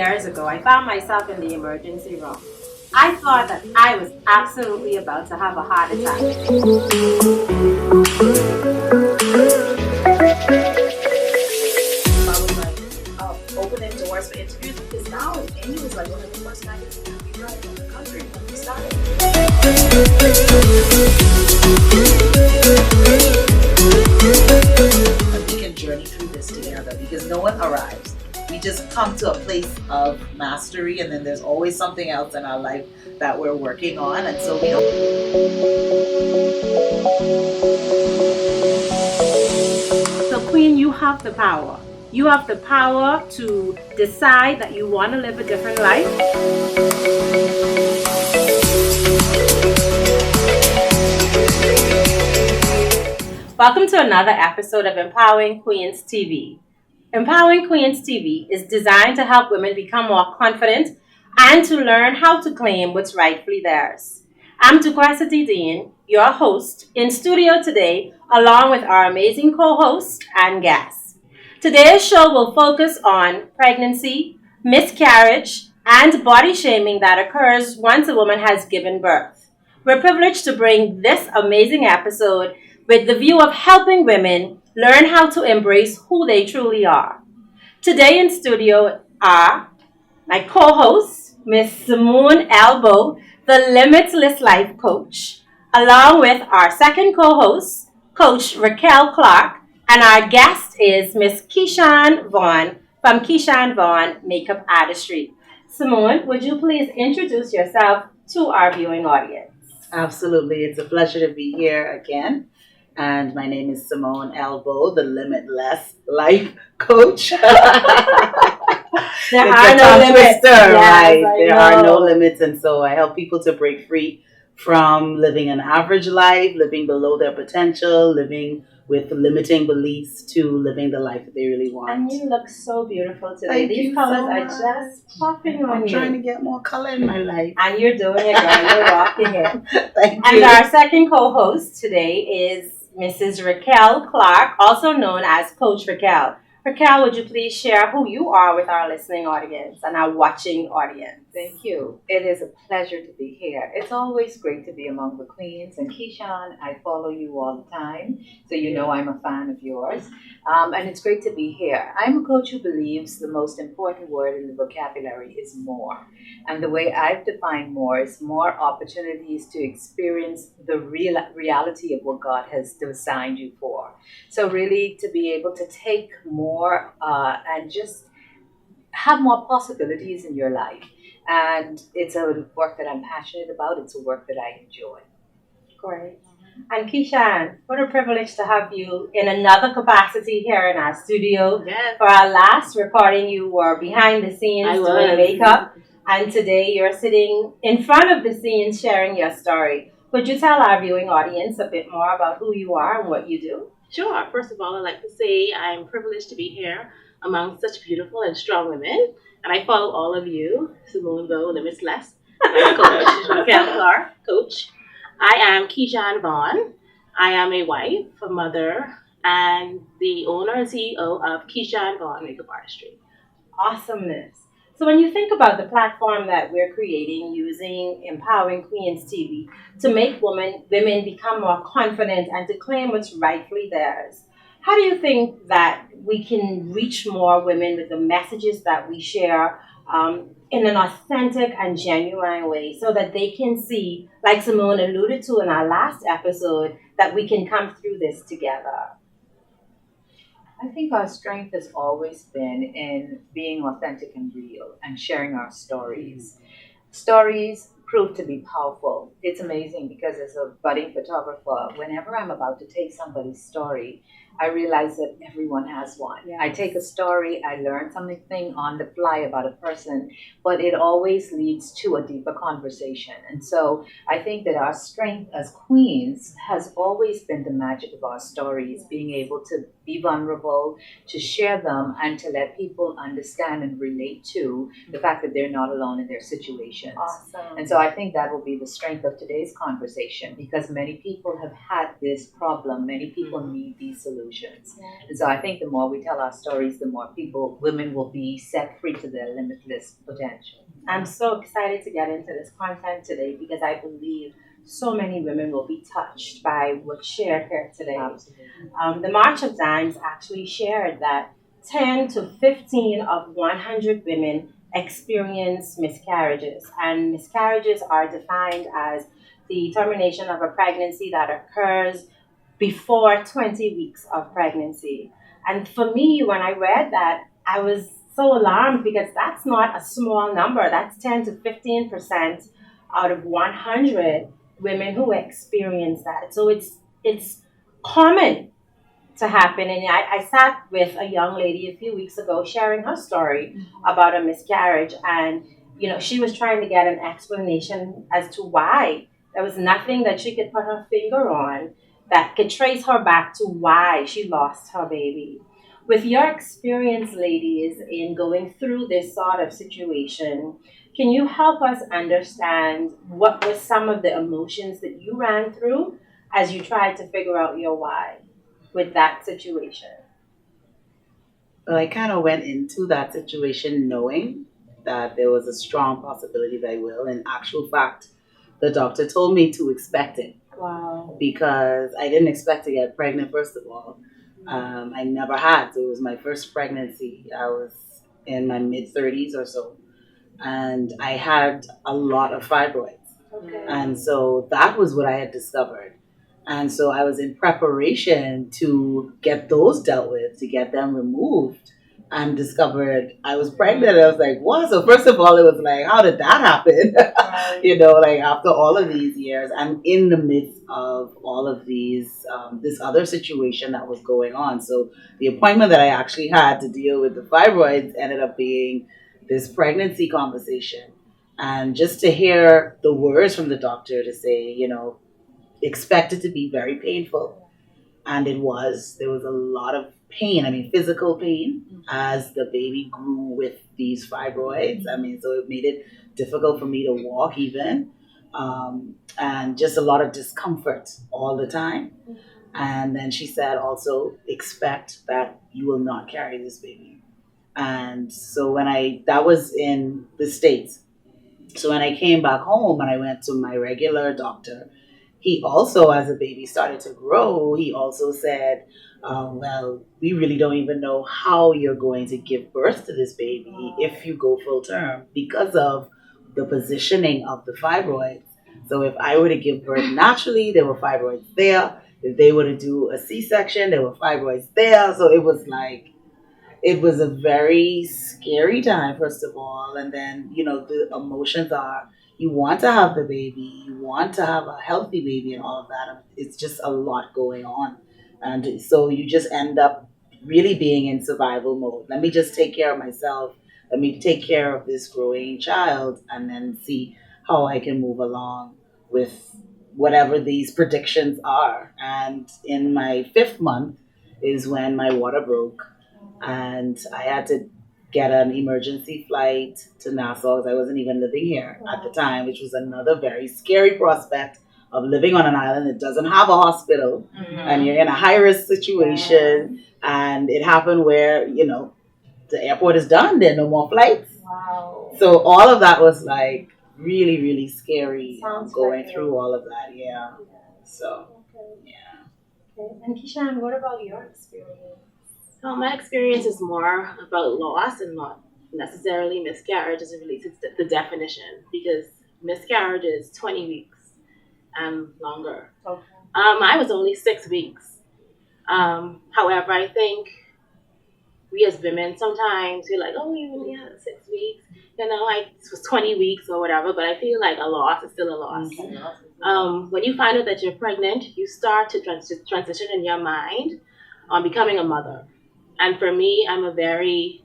years ago, I found myself in the emergency room. I thought that I was absolutely about to have a heart attack. I was like opening doors for interviews because now Amy was like one of the first magazines to be right in the country when we started. We can journey through this together because no one arrives. We just come to a place of mastery, and then there's always something else in our life that we're working on, and so we don't. So Queen, you have the power. You have the power to decide that you want to live a different life. Welcome to another episode of Empowering Queens TV. Empowering Queens TV is designed to help women become more confident and to learn how to claim what's rightfully theirs. I'm Duquesa D Dean, your host, in studio today, along with our amazing co-host and guests. Today's show will focus on pregnancy, miscarriage, and body shaming that occurs once a woman has given birth. We're privileged to bring this amazing episode with the view of helping women learn how to embrace who they truly are. Today in studio are my co-host, Miss Simmone L, Bowe, the Limitless Life Coach, along with our second co-host, Coach Raquel Clarke, and our guest is Miss Keishan Vaughan from Keishan Vaughan Makeup Artistry. Simmone, would you please introduce yourself to our viewing audience? Absolutely, it's a pleasure to be here again. And my name is Simmone L, Bowe, the Limitless Life Coach. There are no limits. Right? There are no limits. And so I help people to break free from living an average life, living below their potential, living with limiting beliefs, to living the life that they really want. And you look so beautiful today. These colors are just popping on you. I'm trying to get more color in my life. And you're doing it, girl. You're rocking it. Thank you. And our second co-host today is Mrs. Raquel Clarke, also known as Coach Raquel. Raquel, would you please share who you are with our listening audience and our watching audience? Thank you. It is a pleasure to be here. It's always great to be among the queens. And Keishan, I follow you all the time, so you know I'm a fan of yours. And it's great to be here. I'm a coach who believes the most important word in the vocabulary is more. And the way I've defined more is more opportunities to experience the reality of what God has designed you for. So really to be able to take more and just have more possibilities in your life. And it's a work that I'm passionate about. It's a work that I enjoy. Great. And Keishan, what a privilege to have you in another capacity here in our studio. Yes. For our last recording, you were behind the scenes doing makeup. And today you're sitting in front of the scenes sharing your story. Could you tell our viewing audience a bit more about who you are and what you do? Sure. First of all, I'd like to say I'm privileged to be here among such beautiful and strong women. And I follow all of you, Simmone Bowe, Limitless Life Coach, Raquel Clarke, Coach. I am Keishan Vaughan. I am a wife, a mother, and the owner and CEO of Keishan Vaughan Makeup Artistry. Awesomeness. So when you think about the platform that we're creating using Empowering Queens TV to make women become more confident and to claim what's rightfully theirs, how do you think that we can reach more women with the messages that we share in an authentic and genuine way so that they can see, like Simmone alluded to in our last episode, that we can come through this together? I think our strength has always been in being authentic and real and sharing our stories. Stories prove to be powerful. It's amazing because as a budding photographer, whenever I'm about to take somebody's story, I realize that everyone has one. Yes. I take a story, I learn something on the fly about a person, but it always leads to a deeper conversation. And so I think that our strength as queens has always been the magic of our stories, being able to be vulnerable, to share them, and to let people understand and relate to the fact that they're not alone in their situations. Awesome. And so I think that will be the strength of today's conversation, because many people have had this problem. Many people need these solutions. And so I think the more we tell our stories, the more women will be set free to their limitless potential. I'm so excited to get into this content today because I believe so many women will be touched by what's shared here today. Absolutely. The March of Dimes actually shared that 10 to 15 of 100 women experience miscarriages, and miscarriages are defined as the termination of a pregnancy that occurs before 20 weeks of pregnancy. And for me, when I read that, I was so alarmed because that's not a small number. That's 10 to 15% out of 100 women who experience that. So it's common to happen. And I sat with a young lady a few weeks ago sharing her story about a miscarriage. And, she was trying to get an explanation as to why. There was nothing that she could put her finger on that could trace her back to why she lost her baby. With your experience, ladies, in going through this sort of situation, can you help us understand what were some of the emotions that you ran through as you tried to figure out your why with that situation? Well, I kind of went into that situation knowing that there was a strong possibility that I will. In actual fact, the doctor told me to expect it. Wow. Because I didn't expect to get pregnant, first of all. I never had. So it was my first pregnancy. I was in my mid-30s or so. And I had a lot of fibroids. Okay. And so that was what I had discovered. And so I was in preparation to get those dealt with, to get them removed, and discovered I was pregnant. I was like, what? So first of all, it was like, how did that happen? Right. After all of these years, I'm in the midst of all of these, this other situation that was going on. So the appointment that I actually had to deal with the fibroids ended up being this pregnancy conversation. And just to hear the words from the doctor to say, expect it to be very painful. And it was. There was a lot of pain, physical pain, as the baby grew with these fibroids. So it made it difficult for me to walk even. And just a lot of discomfort all the time. And then she said also, expect that you will not carry this baby. And so that was in the States. So when I came back home and I went to my regular doctor, he also, as the baby started to grow, he also said, well, we really don't even know how you're going to give birth to this baby if you go full term because of the positioning of the fibroids. So if I were to give birth naturally, there were fibroids there. If they were to do a C-section, there were fibroids there. So it was a very scary time, first of all. And then, the emotions are, you want to have the baby, you want to have a healthy baby and all of that. It's just a lot going on. And so you just end up really being in survival mode. Let me just take care of myself. Let me take care of this growing child and then see how I can move along with whatever these predictions are. And in my 5th month is when my water broke. And I had to get an emergency flight to Nassau because I wasn't even living here at the time, which was another very scary prospect of living on an island that doesn't have a hospital, and you're in a high-risk situation. And it happened where, the airport is done, there are no more flights. Wow. So all of that was like really, really scary. Sounds going like through all of that, yeah. So, yeah. Okay. And Keishan, what about your experience? So my experience is more about loss and not necessarily miscarriage as it relates to the definition, because miscarriage is 20 weeks and longer. Okay. I was only 6 weeks. However, I think we as women sometimes feel like, oh, you only had 6 weeks, like it was 20 weeks or whatever, but I feel like a loss is still a loss. When you find out that you're pregnant, you start to transition in your mind on becoming a mother. And for me, I'm a very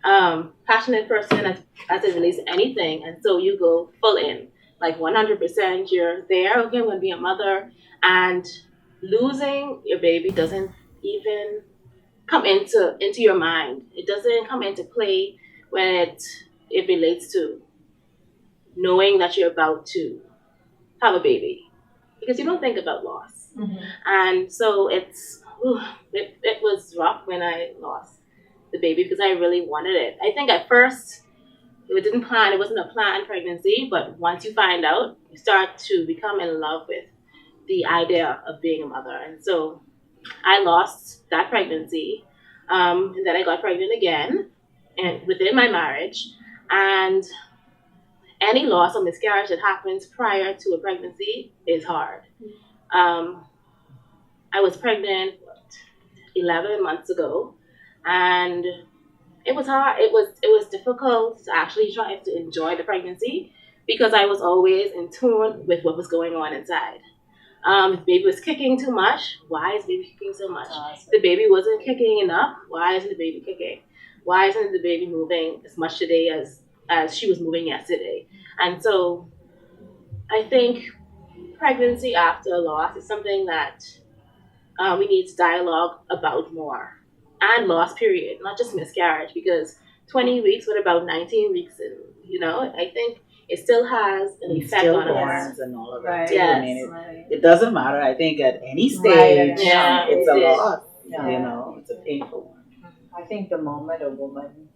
passionate person as it relates to anything. And so you go full in, like 100%, you're there, okay, I'm going to be a mother. And losing your baby doesn't even come into your mind. It doesn't come into play when it relates to knowing that you're about to have a baby, because you don't think about loss. And so it was rough when I lost the baby because I really wanted it. I think at first it wasn't a planned pregnancy, but once you find out, you start to become in love with the idea of being a mother. And so I lost that pregnancy, and then I got pregnant again, and within my marriage, and any loss or miscarriage that happens prior to a pregnancy is hard. I was pregnant 11 months ago, and it was hard. It was difficult to actually try to enjoy the pregnancy because I was always in tune with what was going on inside. If the baby was kicking too much, why is the baby kicking so much? If the baby wasn't kicking enough, why isn't the baby kicking? Why isn't the baby moving as much today as she was moving yesterday? And so I think pregnancy after a loss is something that we need to dialogue about more. And loss period, not just miscarriage, because 20 weeks, what about 19 weeks? And, I think it still has an effect on us. And all of that. Right. Too. Yes. I mean, it doesn't matter. I think at any stage, Yeah, it's a loss. Yeah. It's a painful one. I think the moment a woman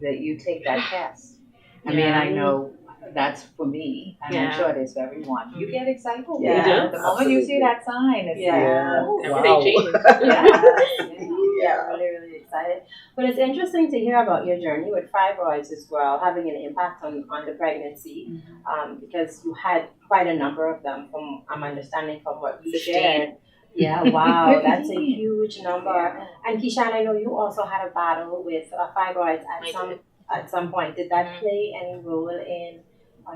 that you take that test. I mean, Yeah. I know that's for me, and I'm Yeah. sure it is for everyone. You get excited. Yeah, You do? The moment you see that sign, it's Yeah. like, oh, Everything changes. Yeah, really, really excited. But it's interesting to hear about your journey with fibroids as well, having an impact on the pregnancy, because you had quite a number of them, from I'm understanding from what you 15. shared. Yeah, wow, that's a 15. huge number. Yeah. And Keishan, I know you also had a battle with fibroids at some point. Did that play any role in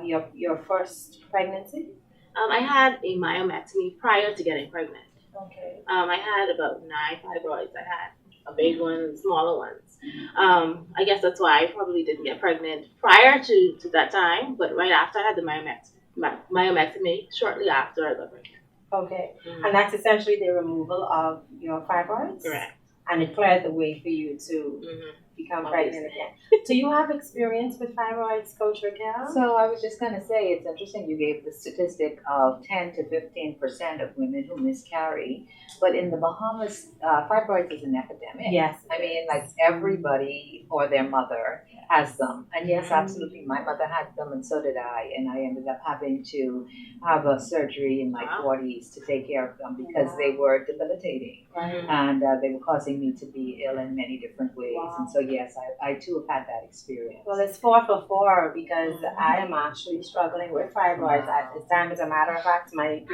your first pregnancy? I had a myomectomy prior to getting pregnant. Okay. I had about 9 fibroids. I had a big one and smaller ones. I guess that's why I probably didn't get pregnant prior to that time, but right after I had the myomectomy, shortly after I got pregnant. Okay. And that's essentially the removal of your fibroids? Correct. And it cleared the way for you to become pregnant again. Do you have experience with fibroids, Coach Raquel? So I was just going to say, it's interesting you gave the statistic of 10 to 15% of women who miscarry, but in the Bahamas, fibroids is an epidemic. Yes. I mean, like everybody or their mother has them. And yes, absolutely, my mother had them and so did I, and I ended up having to have a surgery in my 40s to take care of them because they were debilitating. And they were causing me to be ill in many different ways. And so, yes, I too have had that experience. Well, it's 4 for 4 because I am actually struggling with fibroids at this time. As a matter of fact, my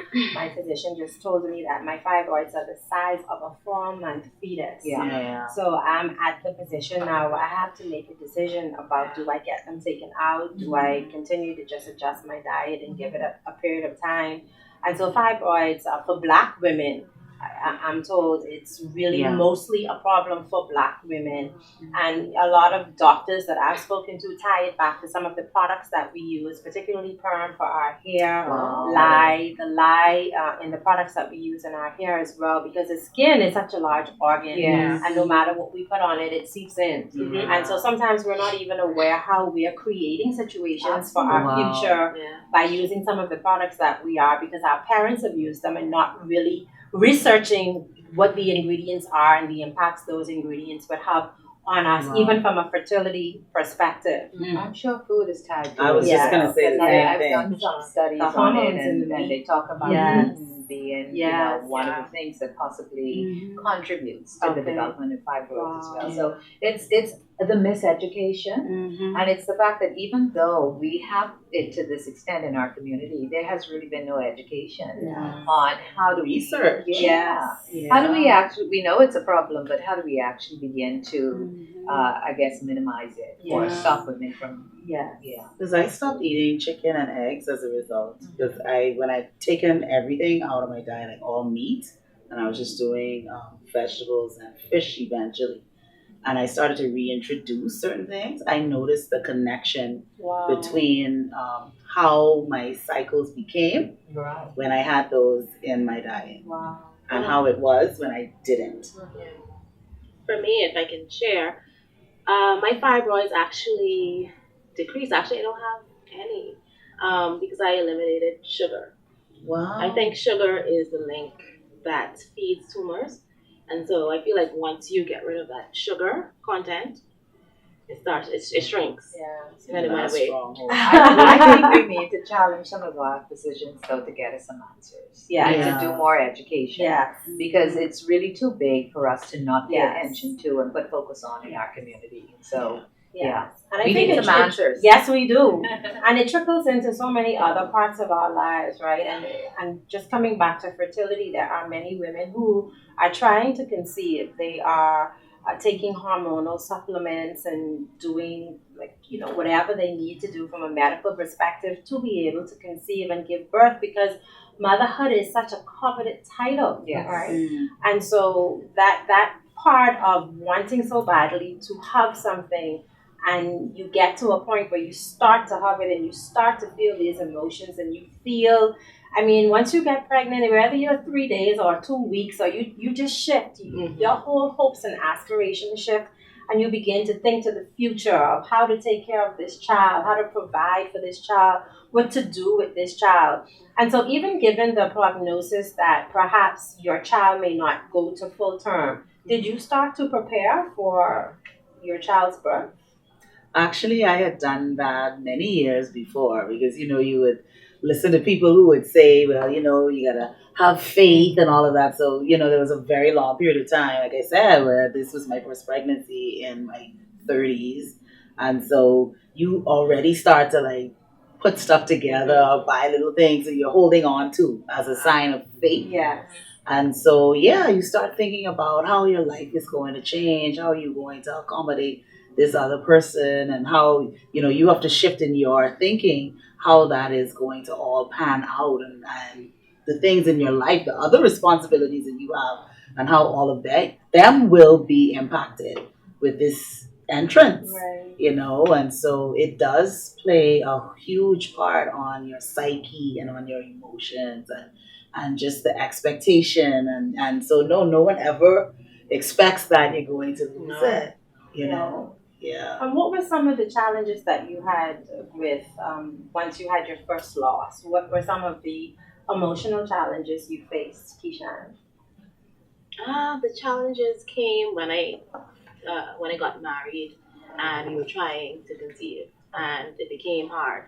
physician just told me that my fibroids are the size of a 4-month fetus. Yeah. So I'm at the position now where I have to make a decision about, do I get them taken out? Do I continue to just adjust my diet and give it a period of time? And so fibroids for Black women, I'm told it's really mostly a problem for Black women. And a lot of doctors that I've spoken to tie it back to some of the products that we use, particularly perm for our hair, the lye in the products that we use in our hair as well, because the skin is such a large organ. And no matter what we put on it, it seeps in. And so sometimes we're not even aware how we are creating situations for our future by using some of the products that we are, because our parents have used them and not really researching what the ingredients are and the impacts those ingredients would have on us, even from a fertility perspective. I'm sure food is tied to it. I was just going to say the same I've thing. done some studies The on it, hormones and they talk about gluten being one of the things that possibly contributes to the development of fibroids as well. So it's the miseducation, and it's the fact that even though we have it to this extent in our community, there has really been no education on how to research. How do we actually, we know it's a problem, but how do we actually begin to, I guess, minimize it or stop women from, Because I stopped eating chicken and eggs as a result. Because when I've taken everything out of my diet, like all meat, and I was just doing vegetables and fish eventually, and I started to reintroduce certain things, I noticed the connection between how my cycles became when I had those in my diet and how it was when I didn't. For me, if I can share, my fibroids actually decreased. Actually, I don't have any. because I eliminated sugar. Wow. I think sugar is the link that feeds tumors. And so I feel like once you get rid of that sugar content, it shrinks Yeah. in a bad way. I think we need to challenge some of our physicians though to get us some answers. Yeah. And to do more education. Yeah. Because it's really too big for us to not pay Yes. attention to and put focus on in our community. So yeah. And I We think need it some answers. Yes, we do. And it trickles into so many other parts of our lives, right? And just coming back to fertility, there are many women who are trying to conceive. They are taking hormonal supplements and doing whatever they need to do from a medical perspective to be able to conceive and give birth, because motherhood is such a coveted title, Yes. right? And so that part of wanting so badly to have something, and you get to a point where you start to have it and you start to feel these emotions, and you feel, once you get pregnant, whether you're 3 days or 2 weeks, or you just shift, your whole hopes and aspirations shift, and you begin to think to the future of how to take care of this child, how to provide for this child, what to do with this child. And so even given the prognosis that perhaps your child may not go to full term, did you start to prepare for your child's birth? Actually, I had done that many years before, because you would listen to people who would say, well, you gotta have faith and all of that. So there was a very long period of time, like I said, where this was my first pregnancy in my 30s, and so you already start to like put stuff together, buy little things that you're holding on to as a sign of faith. Yes. And so, you start thinking about how your life is going to change, how you're going to accommodate this other person, and how, you have to shift in your thinking how that is going to all pan out, and the things in your life, the other responsibilities that you have, and how all of them will be impacted with this entrance, Right. and so it does play a huge part on your psyche and on your emotions, and just the expectation, and so no one ever expects that you're going to lose it, yeah. And what were some of the challenges that you had with once you had your first loss? What were some of the emotional challenges you faced, Keishan? The challenges came when I got married and we were trying to conceive, and it became hard.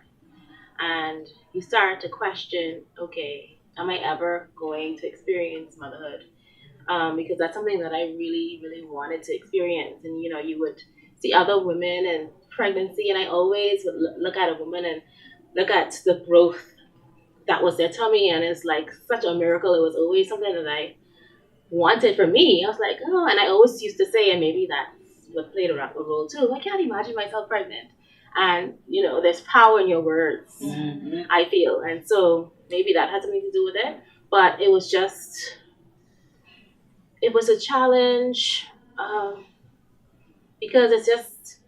And you start to question, okay, am I ever going to experience motherhood? Because that's something that I really, really wanted to experience. And you would see other women and pregnancy, and I always would look at a woman and look at the growth that was their tummy, and it's like such a miracle. It was always something that I wanted for me. I was like, oh, and I always used to say, and maybe that's what played a role too, I can't imagine myself pregnant. And there's power in your words, I feel, and so maybe that had something to do with it. But it was a challenge, because it's just,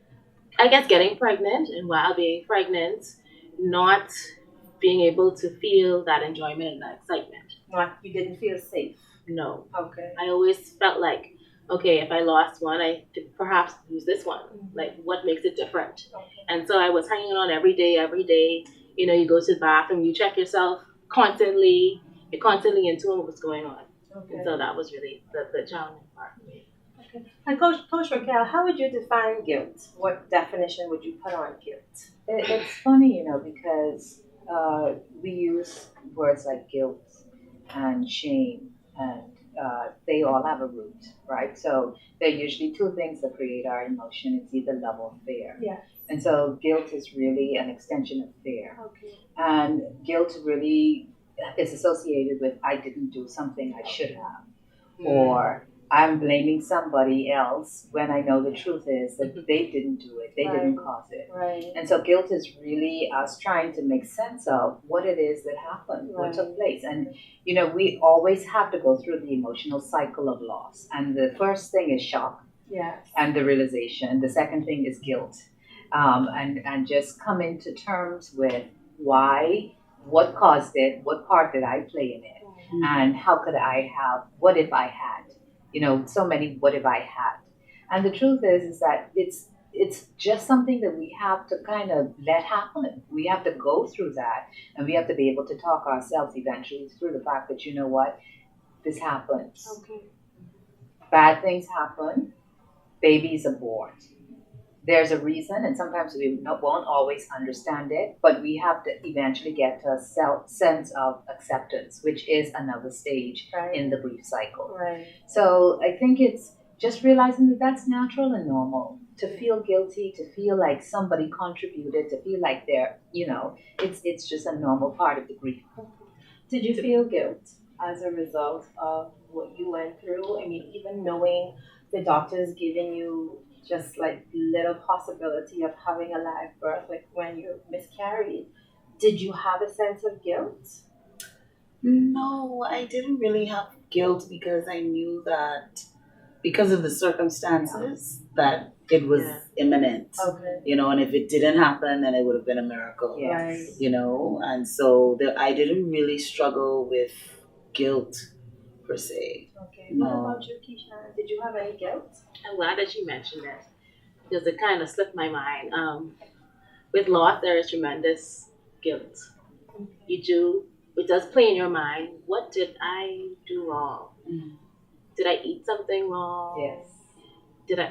I guess, getting pregnant, and while being pregnant, not being able to feel that enjoyment and that excitement. You didn't feel safe? No. Okay. I always felt like, okay, if I lost one, I could perhaps lose this one. Like, what makes it different? Okay. And so I was hanging on every day. You go to the bathroom, you check yourself constantly. You're constantly in tune with what's going on. Okay. And so that was really the challenging part for me. Okay. And Coach Raquel, how would you define guilt? What definition would you put on guilt? It's funny, because we use words like guilt and shame, and they all have a root, right? So there are usually two things that create our emotion. It's either love or fear. Yeah. And so guilt is really an extension of fear. Okay. And guilt really is associated with I didn't do something I should have, or I'm blaming somebody else when I know the truth is that they didn't do it, they didn't cause it. Right. And so guilt is really us trying to make sense of what it is that happened, what took place. And, we always have to go through the emotional cycle of loss. And the first thing is shock. Yes. And the realization. The second thing is guilt. And just come into terms with why, what caused it, what part did I play in it, and how could I have, what if I had? So many what if I had. And the truth is that it's it's just something that we have to kind of let happen. We have to go through that, and we have to be able to talk ourselves eventually through the fact that, you know what, this happens. Okay. Bad things happen, babies are born. There's a reason, and sometimes we won't always understand it, but we have to eventually get to a sense of acceptance, which is another stage Right. in the grief cycle. Right. So I think it's just realizing that that's natural and normal. To feel guilty, to feel like somebody contributed, to feel like they're, it's just a normal part of the grief. Did you feel guilt as a result of what you went through? I mean, even knowing the doctors giving you just like little possibility of having a live birth, like when you miscarried, did you have a sense of guilt? No, I didn't really have guilt because I knew that because of the circumstances that it was Yeah. imminent. Okay. And if it didn't happen, then it would have been a miracle. Yes. And so I didn't really struggle with guilt per se. Okay. No. What about you, Keisha? Did you have any guilt? I'm glad that you mentioned it because it kind of slipped my mind. With loss, there is tremendous guilt. It does play in your mind. What did I do wrong? Mm. Did I eat something wrong? Yes.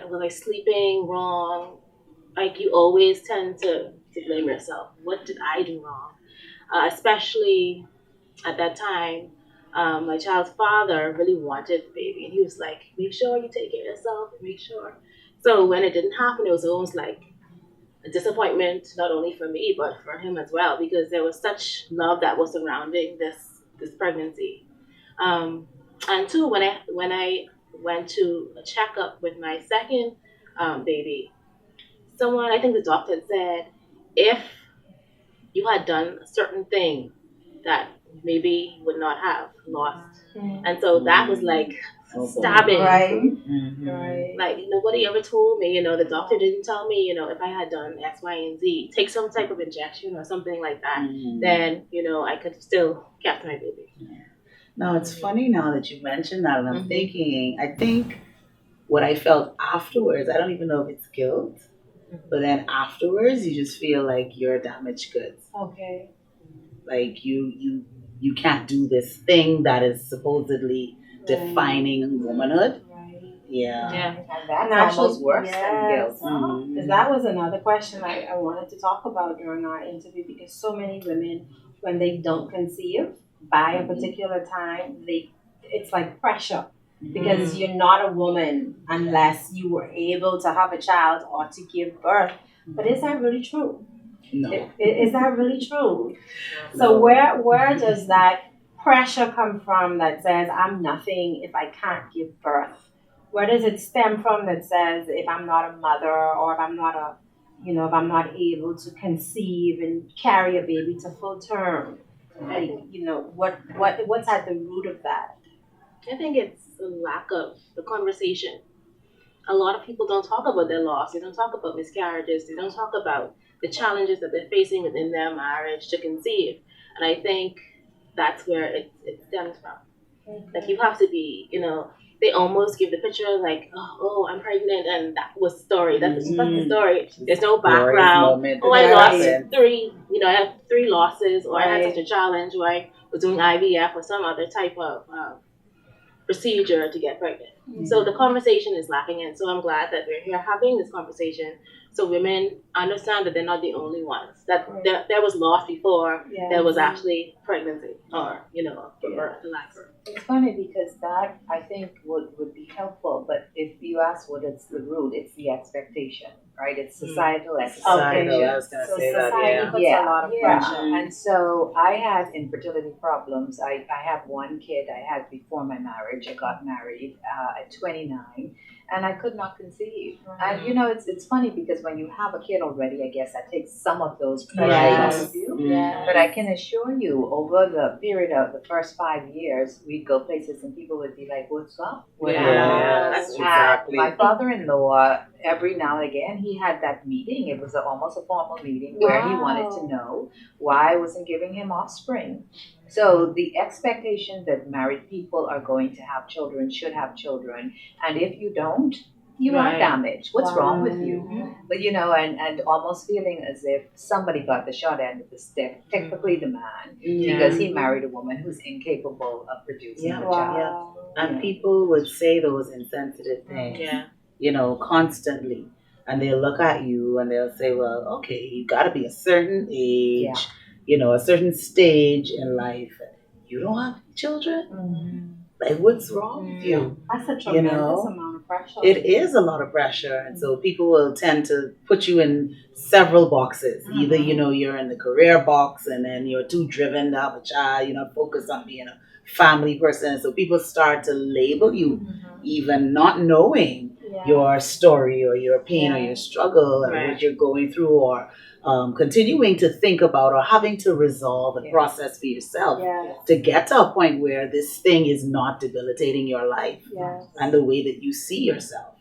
Was I sleeping wrong? Like you always tend to blame yourself. What did I do wrong? Especially at that time, my child's father really wanted the baby, and he was like, "Make sure you take care of yourself. Make sure." So when it didn't happen, it was almost like a disappointment, not only for me but for him as well, because there was such love that was surrounding this pregnancy. And two, when I went to a checkup with my second baby, I think the doctor had said, if you had done a certain thing that maybe would not have lost. And so that was like stabbing. Right. Mhm. Right. Like nobody ever told me, the doctor didn't tell me, if I had done X, Y, and Z, take some type of injection or something like that, Mhm. then, I could still kept my baby. No, it's funny now that you mentioned that, and I'm Mhm. thinking, I think what I felt afterwards, I don't even know if it's guilt, but then afterwards, you just feel like you're damaged goods. Okay. Like you can't do this thing that is supposedly defining womanhood. Right. Yeah. Yeah. And that's And actually, almost worse than guilt. Mhm. Because that was another question I wanted to talk about during our interview, because so many women, when they don't conceive by a particular time, it's like pressure, because you're not a woman unless you were able to have a child or to give birth. But is that really true? No. Is that really true? No. So where does that pressure come from that says I'm nothing if I can't give birth? Where does it stem from that says if I'm not a mother, or if I'm not if I'm not able to conceive and carry a baby to full term? Like, what's at the root of that? I think it's a lack of the conversation. A lot of people don't talk about their loss. They don't talk about miscarriages. They don't talk about the challenges that they're facing within their marriage to conceive. And I think that's where it stems from. Like you have to be, they almost give the picture like, oh, I'm pregnant, and that was the story. That's the story. There's no background. Oh, I lost three. I have 3 losses, or I had such a challenge, or I was doing IVF or some other type of procedure to get pregnant. So the conversation is lacking, and so I'm glad that we're here having this conversation, so women understand that they're not the only ones. That there was loss before there was actually pregnancy, or birth, life. It's funny because that I think would be helpful, but if you ask what is the root, it's the expectation, right? It's societal expectation. I was gonna say that. Society puts a lot of pressure. And so I had infertility problems. I have one kid I had before my marriage. I got married at 29, and I could not conceive. And it's funny because when you have a kid already, I guess that takes some of those pressures off of you. Yes. But I can assure you, over the period of the first 5 years, we'd go places and people would be like, "What's up?" That's exactly. My father-in-law, every now and again, he had that meeting. It was almost a formal meeting where he wanted to know why I wasn't giving him offspring. So the expectation that married people are going to have children, should have children, and if you don't, You are Right. damaged. What's wrong with you? Mhm. But and almost feeling as if somebody got the short end of the stick, typically the man, because he married a woman who's incapable of producing Yeah. a child. Wow. And people would say those insensitive things, Yeah. constantly. And they'll look at you and they'll say, well, okay, you got to be a certain age, a certain stage in life. You don't have children? Mhm. Like, what's wrong with you? That's a tremendous know, amount of pressure. It is a lot of pressure. And so people will tend to put you in several boxes. Either, you're in the career box and then you're too driven to have a child, you're not focused on being a family person. So people start to label you, even not knowing your story or your pain or your struggle or Right. what you're going through, or continuing to think about or having to resolve and process for yourself to get to a point where this thing is not debilitating your life and the way that you see yourself.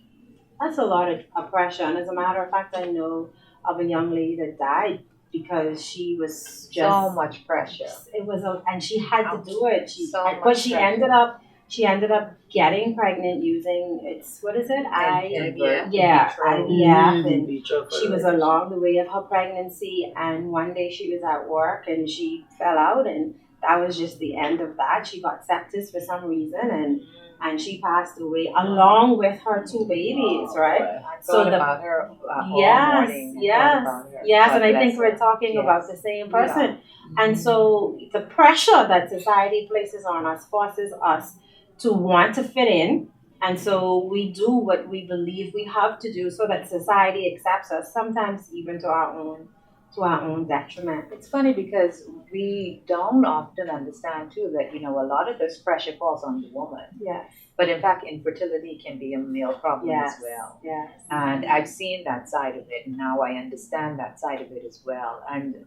That's a lot of pressure. And as a matter of fact, I know of a young lady that died because she was just So much pressure. It was, and she had to do it. But But she ended up getting pregnant using what is it? IVF. IVF, and vitro she was along the way of her pregnancy. And one day she was at work and she fell out, and that was just the end of that. She got sepsis for some reason, and she passed away along with her 2 babies, right? I thought about her all yes, morning. yes, and I think we're talking about the same person. And so the pressure that society places on us forces us to want to fit in, and so we do what we believe we have to do so that society accepts us, sometimes even to our own detriment. It's funny because we don't often understand too that a lot of this pressure falls on the woman. Yes. But in fact, infertility can be a male problem as well. Yes. And I've seen that side of it, and now I understand that side of it as well.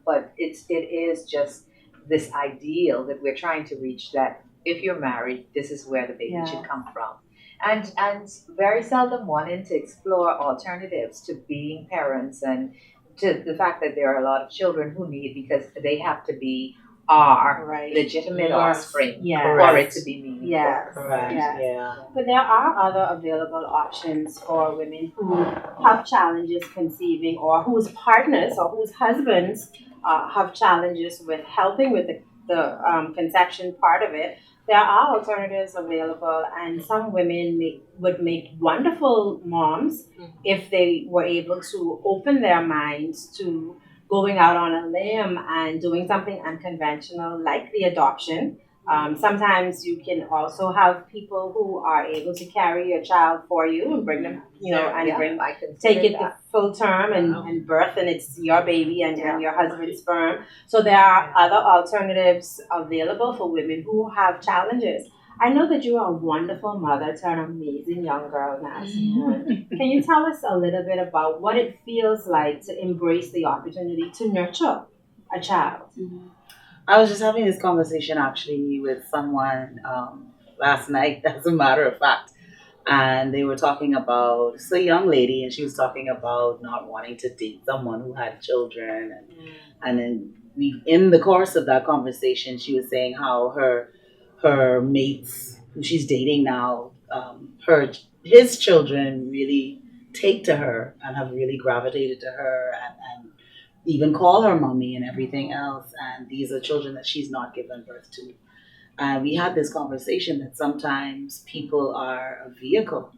But it is just this ideal that we're trying to reach, that if you're married, this is where the baby should come from. And very seldom wanting to explore alternatives to being parents, and to the fact that there are a lot of children who need, because they have to be our legitimate offspring for it to be meaningful. Yes. Correct. Yes. Yeah. But there are other available options for women who have challenges conceiving, or whose partners or whose husbands have challenges with helping with the conception part of it. There are alternatives available, and some women would make wonderful moms if they were able to open their minds to going out on a limb and doing something unconventional like the adoption. Sometimes you can also have people who are able to carry your child for you and bring them, take it the full term and birth, and it's your baby and your husband's sperm. So there are other alternatives available for women who have challenges. I know that you are a wonderful mother to an amazing young girl now. Can you tell us a little bit about what it feels like to embrace the opportunity to nurture a child? I was just having this conversation actually with someone last night, as a matter of fact. And they were talking about, it's a young lady, and she was talking about not wanting to date someone who had children. And then in the course of that conversation, she was saying how her mates who she's dating now, his children really take to her and have really gravitated to her and even call her mommy and everything else. And these are children that she's not given birth to. And we had this conversation that sometimes people are a vehicle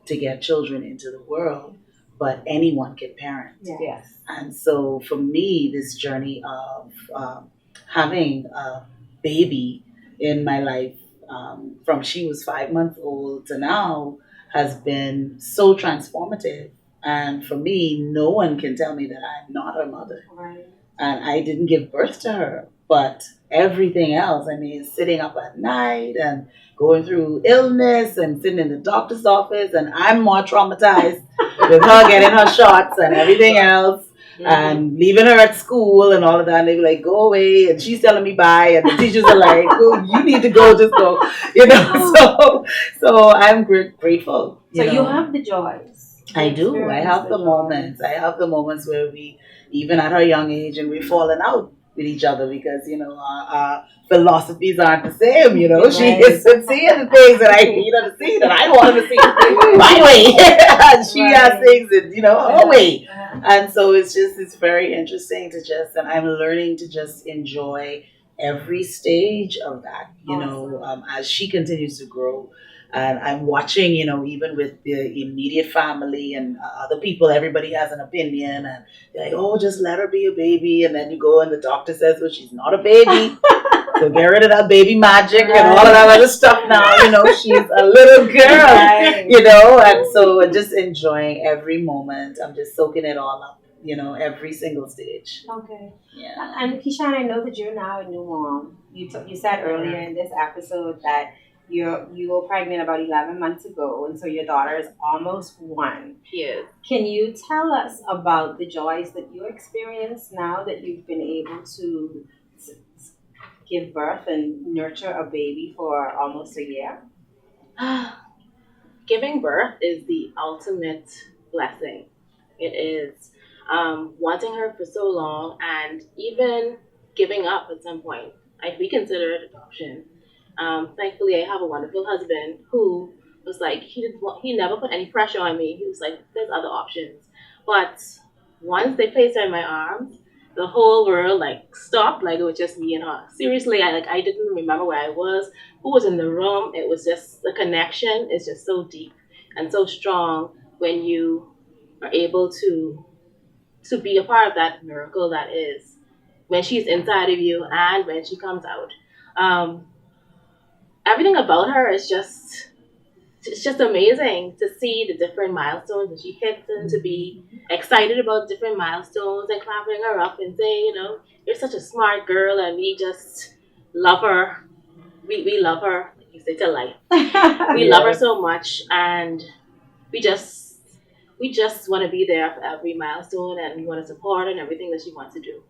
to get children into the world, but anyone can parent. Yes. And so for me, this journey of having a baby in my life, from she was 5 months old to now, has been so transformative. And for me, no one can tell me that I'm not her mother. Right. And I didn't give birth to her, but everything else, sitting up at night and going through illness and sitting in the doctor's office, and I'm more traumatized with her getting her shots and everything else. And leaving her at school and all of that, and they be like, go away, and she's telling me bye, and the teachers are like, oh, you need to go, just go, so I'm grateful. So you have the joys. I do. I have the moments. I have the moments where we, even at her young age, and we've fallen out with each other because our philosophies aren't the same. She is seeing the things that the things that I want to see my way, and she has things that her way. And so it's very interesting to and I'm learning to just enjoy every stage of that, as she continues to grow. And I'm watching, even with the immediate family and other people, everybody has an opinion. And they're like, oh, just let her be a baby. And then you go and the doctor says, well, she's not a baby. So get rid of that baby magic and all of that other stuff now. She's a little girl, and so just enjoying every moment. I'm just soaking it all up, every single stage. Okay. Yeah. And Keishan, I know that you're now a new mom. You said earlier in this episode that you were pregnant about 11 months ago, and so your daughter is almost 1. Yes. Can you tell us about the joys that you experience now that you've been able to give birth and nurture a baby for almost a year? Giving birth is the ultimate blessing. It is wanting her for so long and even giving up at some point. We consider it adoption. Thankfully, I have a wonderful husband who was like, he never put any pressure on me. He was like, there's other options. But once they placed her in my arms, the whole world stopped. It was just me and her. Seriously, I didn't remember where I was, who was in the room. It was just the connection is just so deep and so strong when you are able to be a part of that miracle that is when she's inside of you and when she comes out. Everything about her is it's just amazing to see the different milestones that she hits and to be excited about different milestones and clapping her up and saying, you're such a smart girl and we just love her. We love her, like you say, to life. We love her so much and we just want to be there for every milestone and we want to support her in everything that she wants to do.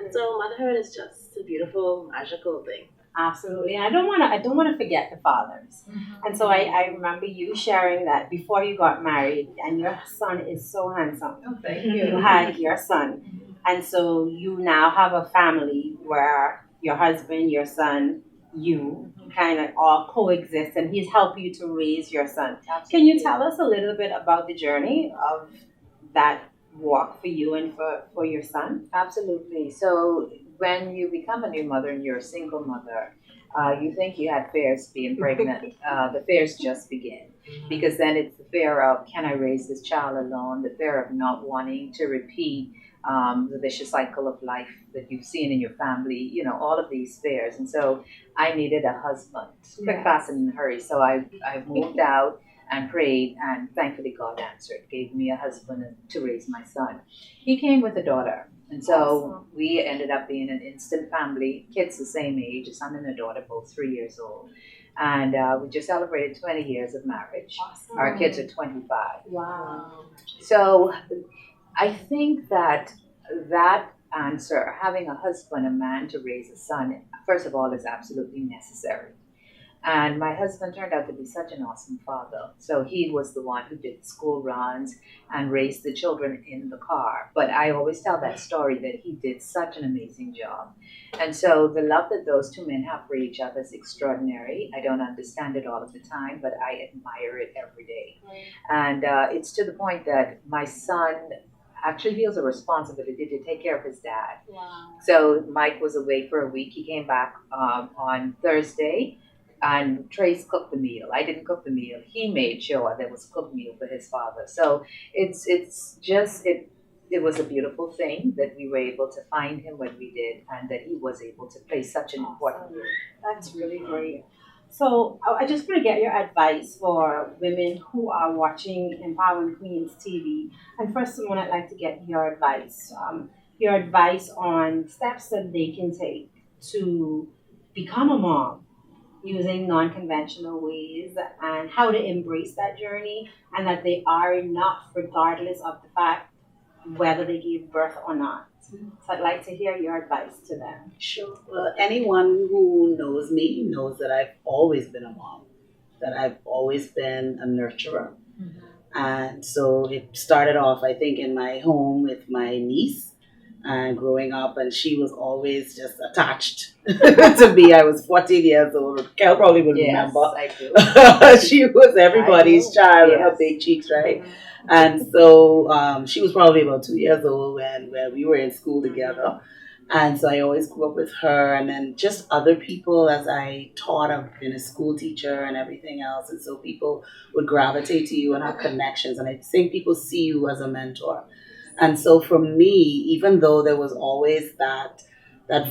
And so motherhood is just a beautiful, magical thing. Absolutely. And I don't want to forget the fathers. Mm-hmm. And so I remember you sharing that before you got married, and your son is so handsome. Oh, thank you. You had your son. And so you now have a family where your husband, your son, you kind of all coexist, and he's helped you to raise your son. Absolutely. Can you tell us a little bit about the journey of that walk for you and for your son? Absolutely. So when you become a new mother and you're a single mother, you think you had fears being pregnant. The fears just begin. Because then it's the fear of, can I raise this child alone? The fear of not wanting to repeat the vicious cycle of life that you've seen in your family, all of these fears. And so I needed a husband, quick, fast, and in a hurry. So I moved out and prayed, and thankfully God answered, gave me a husband to raise my son. He came with a daughter. And so we ended up being an instant family, kids the same age, a son and a daughter, both 3 years old. And we just celebrated 20 years of marriage. Awesome. Our kids are 25. Wow. So I think that answer, having a husband, a man to raise a son, first of all, is absolutely necessary. And my husband turned out to be such an awesome father. So he was the one who did school runs and raised the children in the car. But I always tell that story that he did such an amazing job. And so the love that those two men have for each other is extraordinary. I don't understand it all of the time, but I admire it every day. And it's to the point that my son actually feels a responsibility to take care of his dad. Wow. So Mike was away for a week. He came back on Thursday. And Trace cooked the meal. I didn't cook the meal. He made sure there was a cooked meal for his father. So it was a beautiful thing that we were able to find him when we did, and that he was able to play such an important role. That's really great. So I just want to get your advice for women who are watching Empowering Queens TV. And first, Simmone, I'd like to get your advice. Your advice on steps that they can take to become a mom, using non-conventional ways, and how to embrace that journey, and that they are enough regardless of the fact whether they gave birth or not. So I'd like to hear your advice to them. Sure. Well, anyone who knows me knows that I've always been a mom, that I've always been a nurturer. Mm-hmm. And so it started off, I think, in my home with my niece. and growing up, and she was always just attached to me. I was 14 years old. Kel probably will Yes, remember. I do. She was everybody's I do. child with her Yes. big cheeks, right? Mhm. And so she was probably about 2 years old when we were in school together. And so I always grew up with her, and then just other people as I taught. I've been a school teacher and everything else. And so people would gravitate to you and have connections. And I think people see you as a mentor. And so for me, even though there was always that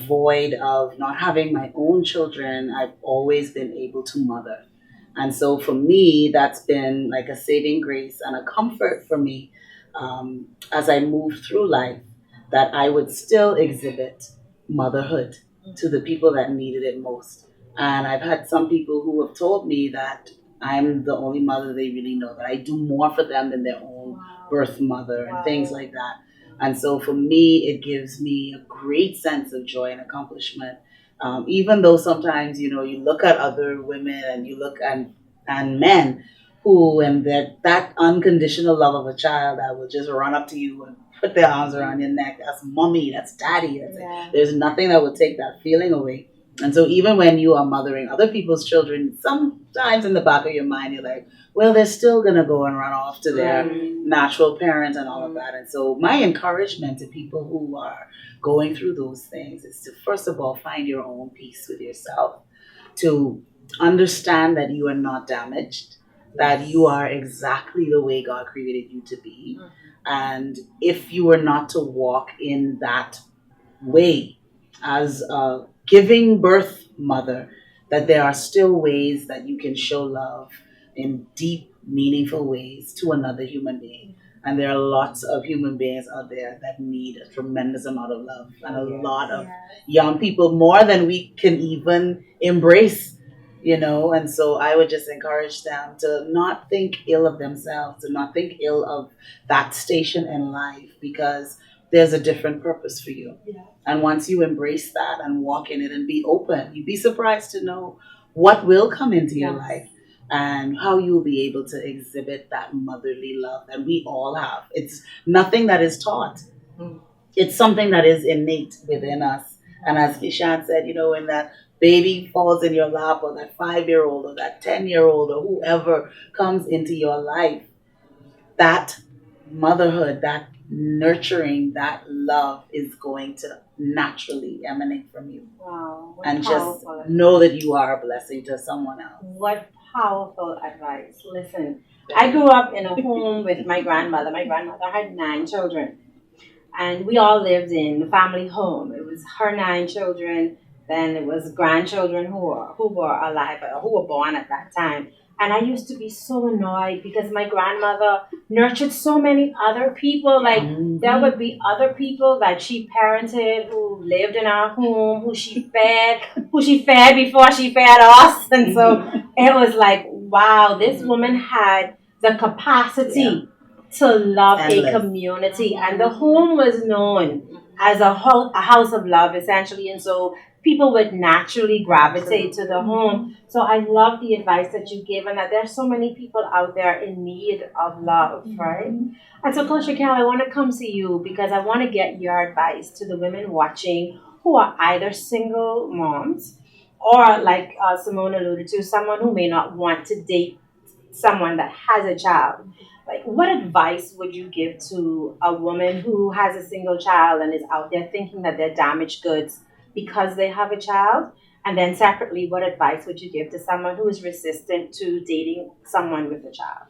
void of not having my own children, I've always been able to mother. And so for me, that's been like a saving grace and a comfort for me as I move through life, that I would still exhibit motherhood to the people that needed it most. And I've had some people who have told me that I'm the only mother they really know, that I do more for them than their own birth mother and things like that. And so for me, it gives me a great sense of joy and accomplishment. Even though sometimes, you look at other women and you look and men who, and that unconditional love of a child that will just run up to you and put their arms around your neck. That's mommy, that's daddy. There's nothing that will take that feeling away. And so even when you are mothering other people's children, sometimes in the back of your mind, you're like, well, they're still going to go and run off to their natural parents and all of that. And so my encouragement to people who are going through those things is to, first of all, find your own peace with yourself, to understand that you are not damaged, that you are exactly the way God created you to be. And if you are not to walk in that way as a giving birth mother, that there are still ways that you can show love in deep, meaningful ways to another human being. And there are lots of human beings out there that need a tremendous amount of love, and a lot of young people, more than we can even embrace. And so I would just encourage them to not think ill of themselves, to not think ill of that station in life, because there's a different purpose for you. And once you embrace that and walk in it and be open, you'd be surprised to know what will come into your life and how you'll be able to exhibit that motherly love that we all have. It's nothing that is taught. It's something that is innate within us. And as Keishan said, when that baby falls in your lap, or that 5-year-old or that 10-year-old or whoever comes into your life, that motherhood, that nurturing, that love is going to naturally emanate from you. Wow. And just know that you are a blessing to someone else. What powerful advice. Listen, I grew up in a home with my grandmother. My grandmother had 9 children. And we all lived in the family home. It was her 9 children. Then it was grandchildren who were alive, or who were born at that time. And I used to be so annoyed because my grandmother nurtured so many other people. Like, there would be other people that she parented who lived in our home, who she fed before she fed us. And so it was like, wow, this woman had the capacity to love a community. And the home was known as a house of love, essentially. And so people would naturally gravitate to the home. So I love the advice that you gave, and that there's so many people out there in need of love, right? And so, Coach Raquel, I want to come to you because I want to get your advice to the women watching who are either single moms or, like Simmone alluded to, someone who may not want to date someone that has a child. Like, what advice would you give to a woman who has a single child and is out there thinking that they're damaged goods because they have a child? And then separately, what advice would you give to someone who is resistant to dating someone with a child?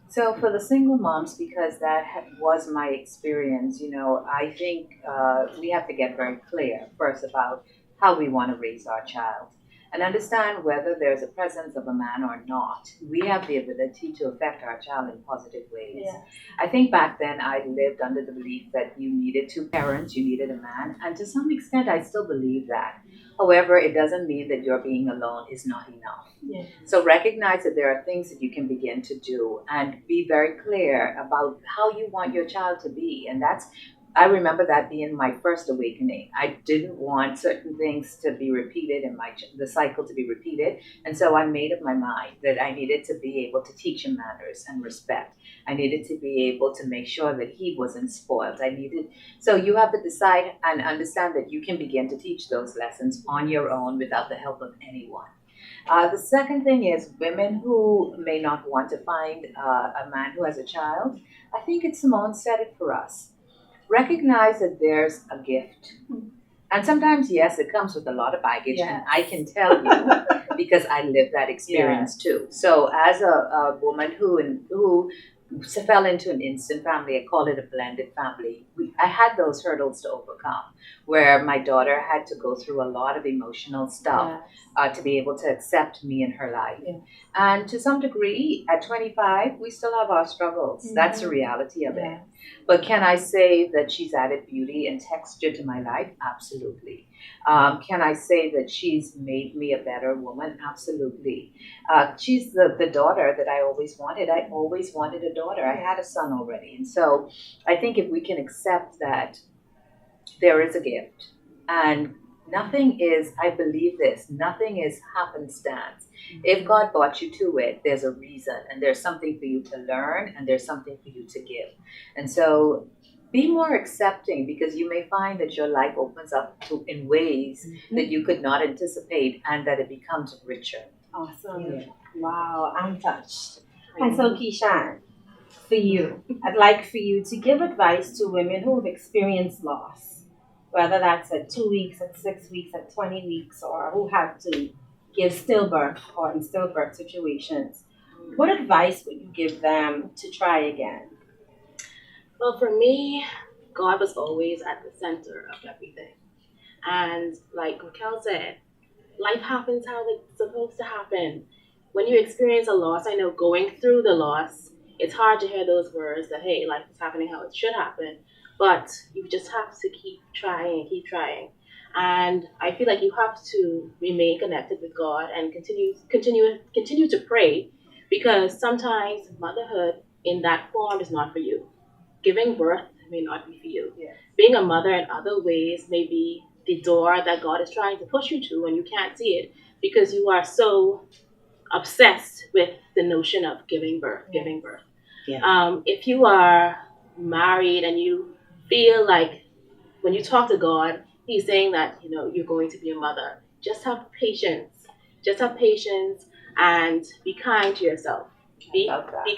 So for the single moms, because that was my experience, I think we have to get very clear first about how we want to raise our child and understand whether there's a presence of a man or not. We have the ability to affect our child in positive ways. I think back then I lived under the belief that you needed 2 parents, you needed a man, and to some extent I still believe that. However, it doesn't mean that your being alone is not enough. So recognize that there are things that you can begin to do, and be very clear about how you want your child to be. And that's I remember that being my first awakening. I didn't want certain things to be repeated in the cycle to be repeated, and so I made up my mind that I needed to be able to teach him manners and respect. I needed to be able to make sure that he wasn't spoiled. So you have to decide and understand that you can begin to teach those lessons on your own without the help of anyone. The second thing is women who may not want to find a man who has a child. I think it's Simmone said it for us. Recognize that there's a gift. And sometimes, yes, it comes with a lot of baggage, Yes. and I can tell you because I lived that experience too. So, as a woman who fell into an instant family, I call it a blended family. I had those hurdles to overcome, where my daughter had to go through a lot of emotional stuff to be able to accept me in her life. Yeah. And to some degree, at 25, we still have our struggles. Mm-hmm. That's the reality of it. Yeah. But can I say that she's added beauty and texture to my life? Absolutely. Can I say that she's made me a better woman? Absolutely. She's the daughter that I always wanted. I always wanted a daughter. I had a son already. And so I think if we can accept that there is a gift and nothing is, I believe this, nothing is happenstance. If God brought you to it, there's a reason and there's something for you to learn and there's something for you to give. And so be more accepting because you may find that your life opens up in ways that you could not anticipate and that it becomes richer. Awesome. Yeah. Wow, I'm touched. And so, Keishan, for you, I'd like for you to give advice to women who have experienced loss, whether that's at 2 weeks, at 6 weeks, at 20 weeks, or who have to give stillbirth or in stillbirth situations. What advice would you give them to try again? Well, for me, God was always at the center of everything. And like Raquel said, life happens how it's supposed to happen. When you experience a loss, I know going through the loss, it's hard to hear those words that, hey, life is happening how it should happen. But you just have to keep trying, keep trying. And I feel like you have to remain connected with God and continue to pray because sometimes motherhood in that form is not for you. Giving birth may not be for you. Yes. Being a mother in other ways may be the door that God is trying to push you to and you can't see it because you are so obsessed with the notion of giving birth. Yeah. If you are married and you feel like when you talk to God, He's saying that you're going to be a mother. Just have patience. Just have patience and be kind to yourself. Be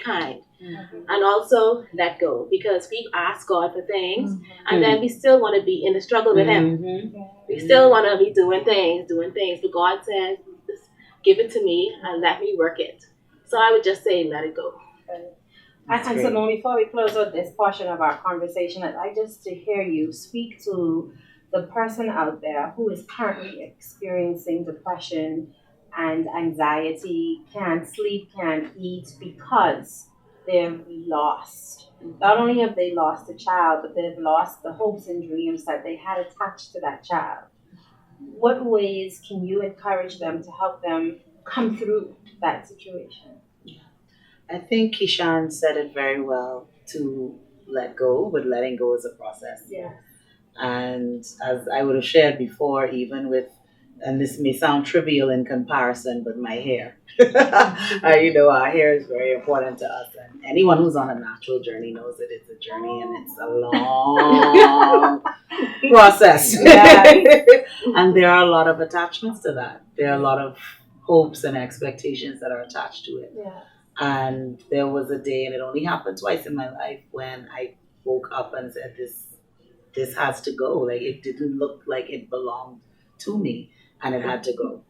kind. Mm-hmm. And also let go because we ask God for things and then we still want to be in the struggle with Him. Mm-hmm. We still want to be doing things. But God says, just give it to me and let me work it. So I would just say, let it go. And Simmone, before we close out this portion of our conversation, I'd like just to hear you speak to the person out there who is currently experiencing depression and anxiety, can't sleep, can't eat because they've lost. Not only have they lost a child, but they've lost the hopes and dreams that they had attached to that child. What ways can you encourage them to help them come through that situation? I think Keishan said it very well to let go, but letting go is a process. Yeah. And as I would have shared before, even with, and this may sound trivial in comparison, but my hair. Our hair is very important to us. And anyone who's on a natural journey knows that it's a journey and it's a long process. And there are a lot of attachments to that. There are a lot of hopes and expectations that are attached to it. Yeah. And there was a day, and it only happened twice in my life, when I woke up and said, this has to go. Like, it didn't look like it belonged to me, and it had to go.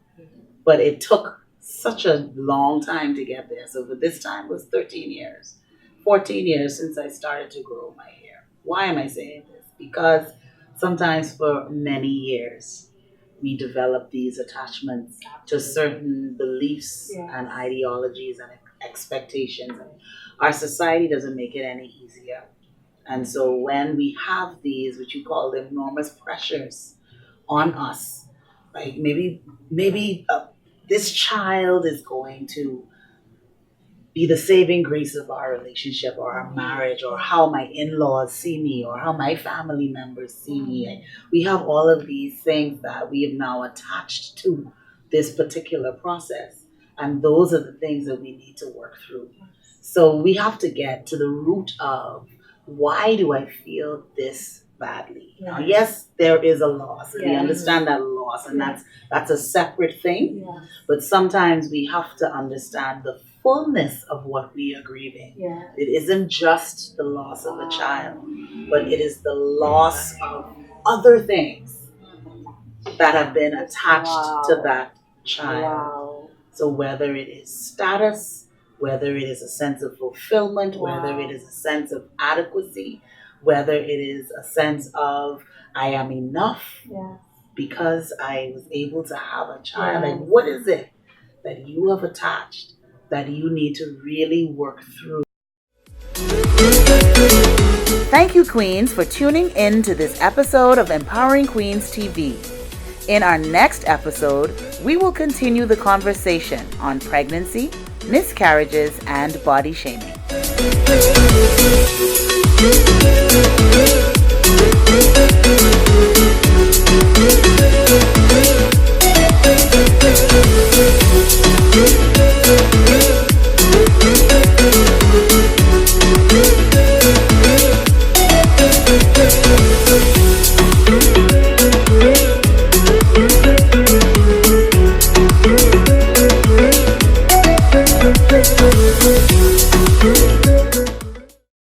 But it took such a long time to get there. So for this time was 13 years, 14 years since I started to grow my hair. Why am I saying this? Because sometimes for many years, we develop these attachments to certain beliefs and ideologies and expectations. And our society doesn't make it any easier. And so when we have these, which you call them enormous pressures on us, like maybe this child is going to be the saving grace of our relationship or our marriage, or how my in-laws see me, or how my family members see me. And we have all of these things that we have now attached to this particular process. And those are the things that we need to work through. So we have to get to the root of, why do I feel this badly? Now, yes, there is a loss, and we understand that loss, and that's a separate thing. But sometimes we have to understand the fullness of what we are grieving. It isn't just the loss of a child, but it is the loss of other things that have been attached to that child. So whether it is status, whether it is a sense of fulfillment, whether it is a sense of adequacy, whether it is a sense of I am enough because I was able to have a child. Like, what is it that you have attached that you need to really work through? Thank you, Queens, for tuning in to this episode of Empowering Queens TV. In our next episode, we will continue the conversation on pregnancy, miscarriages, and body shaming.